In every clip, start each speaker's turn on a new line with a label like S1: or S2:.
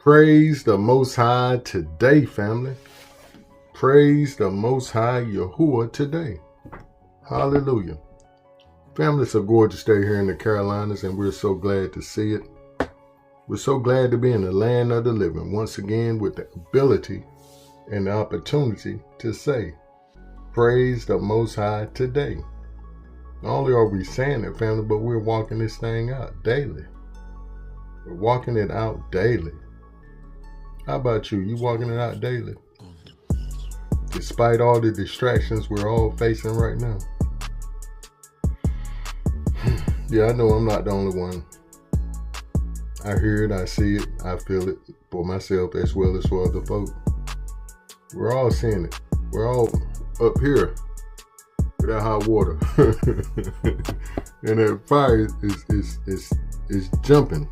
S1: Praise the Most High today, family. Praise the Most High Yahuwah today. Hallelujah. Family, it's a gorgeous day here in the Carolinas, and we're so glad to see it. We're so glad to be in the land of the living once again with the ability and the opportunity to say, praise the Most High today. Not only are we saying it, family, but we're walking this thing out daily. We're walking it out daily. How about you? You walking it out daily? Despite all the distractions we're all facing right now. Yeah, I know I'm not the only one. I hear it, I see it, I feel it for myself as well as for other folk. We're all seeing it. We're all up here with that hot water. And that fire is jumping.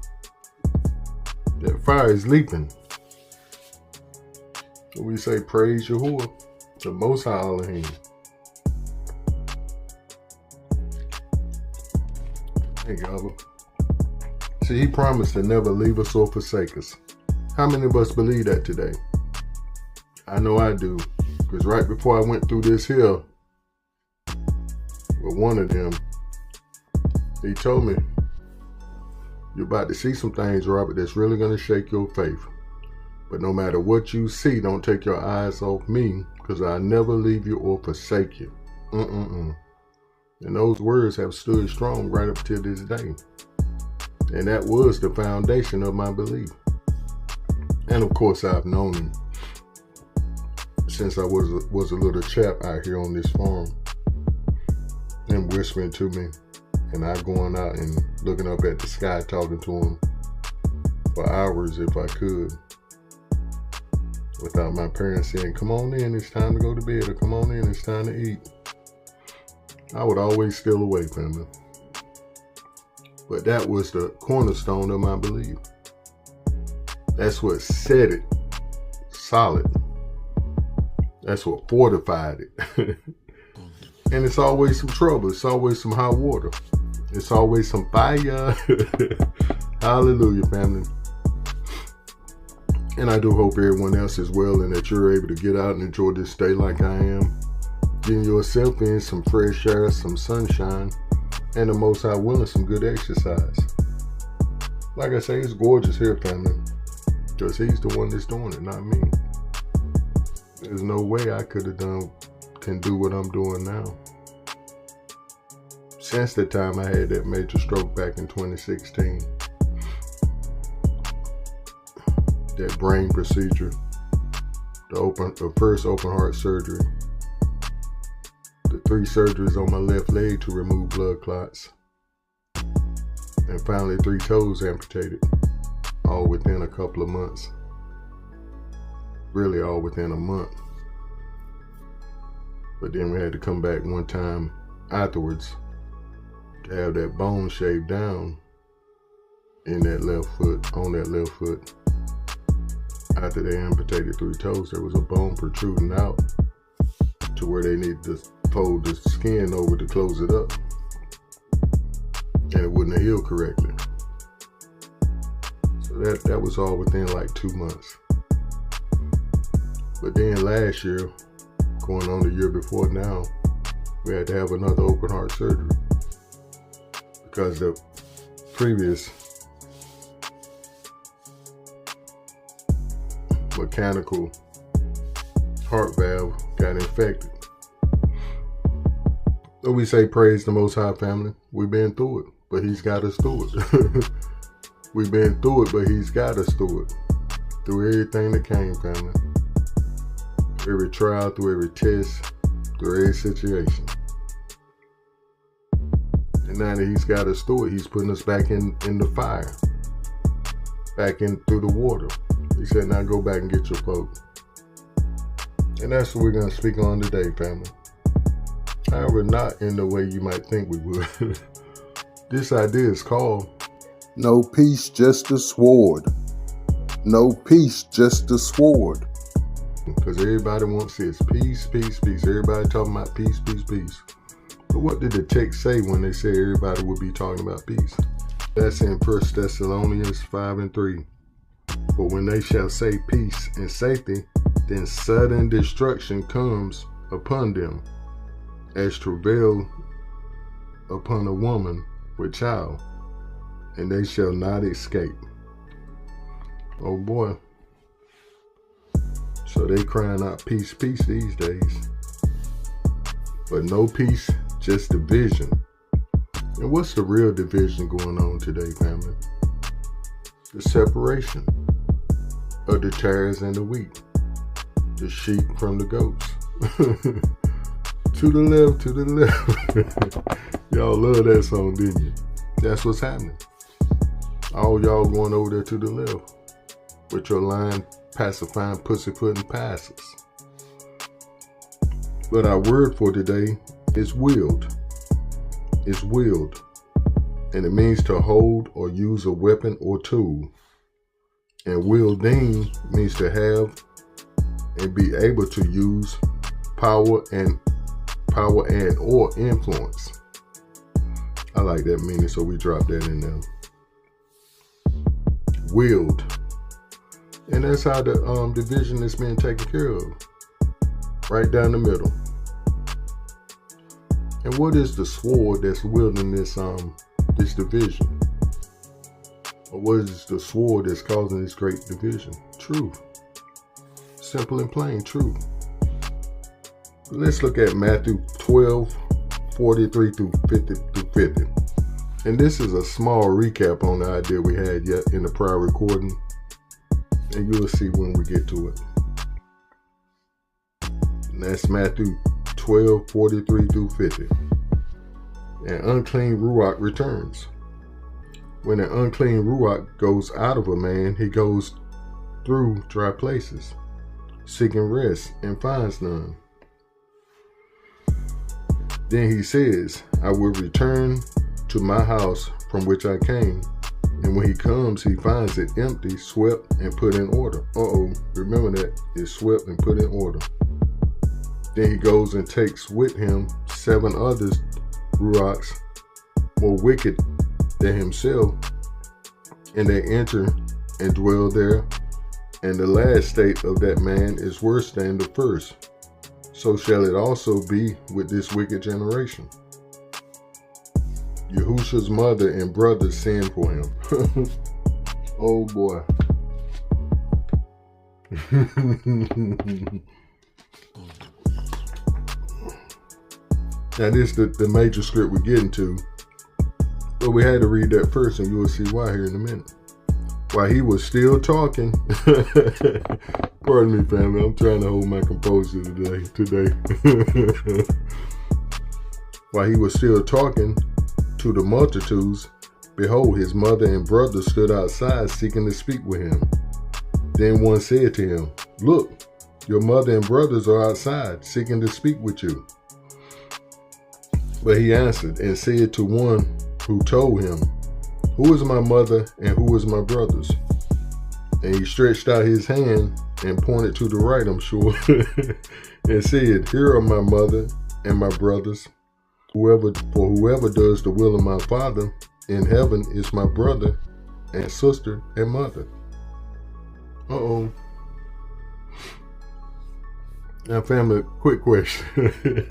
S1: That fire is leaping. So we say, praise Yahuwah, the Most High Elohim. Hey, Abba. See, he promised to never leave us or forsake us. How many of us believe that today? I know I do. Because right before I went through this hill with one of them, he told me, you're about to see some things, Robert, that's really going to shake your faith. But no matter what you see, don't take your eyes off me, because I'll never leave you or forsake you. And those words have stood strong right up to this day. And that was the foundation of my belief. And of course, I've known him since I was a little chap out here on this farm, and whispering to me, and I going out and looking up at the sky, talking to him for hours if I could, without my parents saying, come on in, it's time to go to bed, or come on in, it's time to eat. I would always steal away from them. But that was the cornerstone of my belief. That's what set it solid. That's what fortified it. And it's always some trouble. It's always some hot water. It's always some fire. Hallelujah, family. And I do hope everyone else is well, and that you're able to get out and enjoy this day like I am. Getting yourself in some fresh air, some sunshine, and the Most High willing, some good exercise. Like I say, it's gorgeous here, family. Because he's the one that's doing it, not me. There's no way I can do what I'm doing now. Since the time I had that major stroke back in 2016. That brain procedure, the first open heart surgery, the 3 surgeries on my left leg to remove blood clots, and finally 3 toes amputated, all within a couple of months. Really all within a month. But then we had to come back one time afterwards to have that bone shaved down in that left foot, on that left foot. After they amputated 3 toes, there was a bone protruding out to where they needed to fold the skin over to close it up. And it wouldn't have healed correctly. So that was all within like 2 months. But then last year, going on the year before now, we had to have another open heart surgery. Because the previous mechanical heart valve got infected. So we say praise the Most High, family. We've been through it, but he's got us through it. We've been through it, but he's got us through it. Through everything that came, family. Every trial, through every test, through every situation. And now that he's got us through it, he's putting us back in the fire. Back in through the water. He said, now go back and get your folk. And that's what we're going to speak on today, family. However, not in the way you might think we would. This idea is called No Peace, Just a Sword. No peace, just a sword. Because everybody wants this. Peace, peace, peace. Everybody talking about peace, peace, peace. But what did the text say when they said everybody would be talking about peace? That's in 1 Thessalonians 5:3. For when they shall say peace and safety, then sudden destruction comes upon them, as travail upon a woman with child, and they shall not escape. Oh boy. So they crying out peace, peace these days. But no peace, just division. And what's the real division going on today, family? The separation of the tares and the wheat, the sheep from the goats. To the left, to the left. Y'all love that song, didn't you? That's what's happening. All y'all going over there to the left with your line pacifying pussyfooting pastors. But our word for today is willed. It's willed. And it means to hold or use a weapon or tool. And wielding means to have and be able to use power and or influence. I like that meaning, so we drop that in there. Willed. And that's how the division is being taken care of. Right down the middle. And what is the sword that's wielding this division? Or what is the sword that's causing this great division? Truth. Simple and plain, truth. Let's look at Matthew 12, 43 through 50. And this is a small recap on the idea we had yet in the prior recording. And you'll see when we get to it. And that's Matthew 12, 43 through 50. An unclean ruach returns. When an unclean ruach goes out of a man, he goes through dry places, seeking rest, and finds none. Then he says, I will return to my house from which I came. And when he comes, he finds it empty, swept, and put in order. Remember that. It's swept and put in order. Then he goes and takes with him 7 other ruachs more wicked than himself, and they enter and dwell there. And the last state of that man is worse than the first. So shall it also be with this wicked generation. Yahushua's mother and brothers sinned for him. Oh boy. Now this is the major script we're getting to. But we had to read that first, and you'll see why here in a minute. While he was still talking, pardon me, family, I'm trying to hold my composure today. While he was still talking to the multitudes, behold, his mother and brothers stood outside seeking to speak with him. Then one said to him, look, your mother and brothers are outside seeking to speak with you. But he answered and said to one who told him, who is my mother and who is my brothers? And he stretched out his hand and pointed to the right, I'm sure, and said, here are my mother and my brothers. Whoever does the will of my Father in heaven is my brother and sister and mother. Now, family, quick question.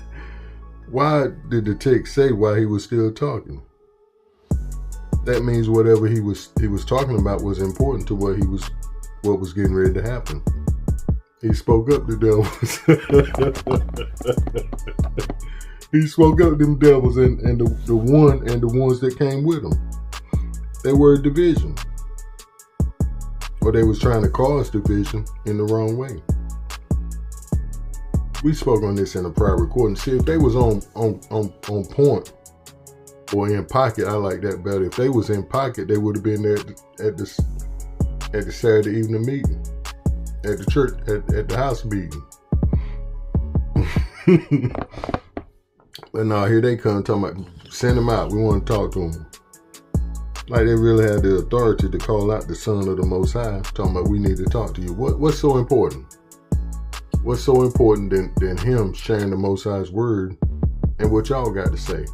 S1: Why did the text say while he was still talking? That means whatever he was talking about was important to what was getting ready to happen. He spoke up to devils. He spoke up to them devils and the ones that came with him. They were a division. Or they was trying to cause division in the wrong way. We spoke on this in a prior recording. See, if they was on point or in pocket, I like that better. If they was in pocket, they would have been there at the Saturday evening meeting, at the church, at the house meeting. But no, here they come talking about, send them out. We want to talk to them. Like they really had the authority to call out the Son of the Most High, talking about we need to talk to you. What's so important? What's so important than him sharing the Most High's word and what y'all got to say?